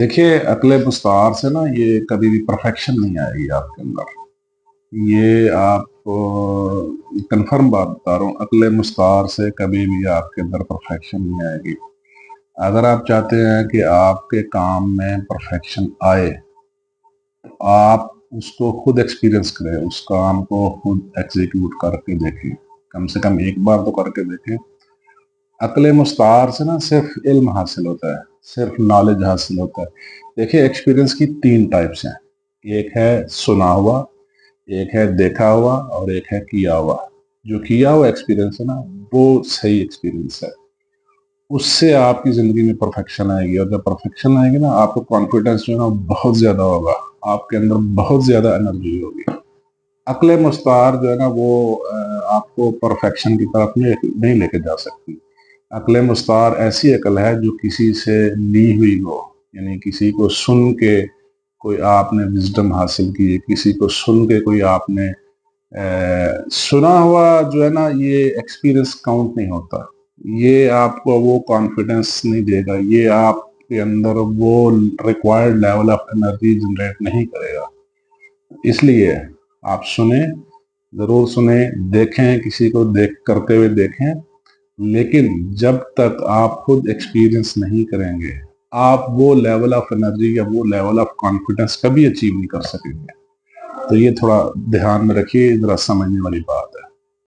देखिए, अक्ल मुस्तार से ना ये कभी भी परफेक्शन नहीं आएगी आपके अंदर। ये आप कंफर्म बात बता रहा हूँ, अक्ल मुस्तार से कभी भी आपके अंदर परफेक्शन नहीं आएगी। अगर आप चाहते हैं कि आपके काम में परफेक्शन आए, तो आप उसको खुद एक्सपीरियंस करें, उस काम को खुद एग्जीक्यूट करके देखें। कम से कम एक बार तो करके देखें। अक्ल मुस्तार से ना सिर्फ इल्म हासिल होता है, सिर्फ नॉलेज हासिल होता है। देखिए, एक्सपीरियंस की तीन टाइप्स हैं। एक है सुना हुआ, एक है देखा हुआ और एक है किया हुआ। जो किया हुआ एक्सपीरियंस है ना, वो सही एक्सपीरियंस है। उससे आपकी जिंदगी में परफेक्शन आएगी, और जब परफेक्शन आएगी ना, आपको कॉन्फिडेंस जो है ना बहुत ज्यादा होगा। आपके अंदर बहुत ज्यादा एनर्जी होगी। अक्ल मुस्तार जो है ना वो आपको परफेक्शन की तरफ नहीं लेके जा सकती। अक्ल मुस्तार ऐसी अक्ल है जो किसी से ली हुई हो, यानी किसी को सुन के कोई आपने विजडम हासिल की, किसी को सुन के कोई आपने सुना हुआ जो है ना, ये एक्सपीरियंस काउंट नहीं होता। ये आपको वो कॉन्फिडेंस नहीं देगा, ये आपके अंदर वो required level of energy generate नहीं करेगा। इसलिए आप सुने, जरूर सुने, देखें, किसी को देख करते हुए देखें, लेकिन जब तक आप खुद एक्सपीरियंस नहीं करेंगे, आप वो लेवल ऑफ एनर्जी या वो लेवल ऑफ कॉन्फिडेंस कभी अचीव नहीं कर सकेंगे। तो ये थोड़ा ध्यान में रखिए, जरा समझने वाली बात है।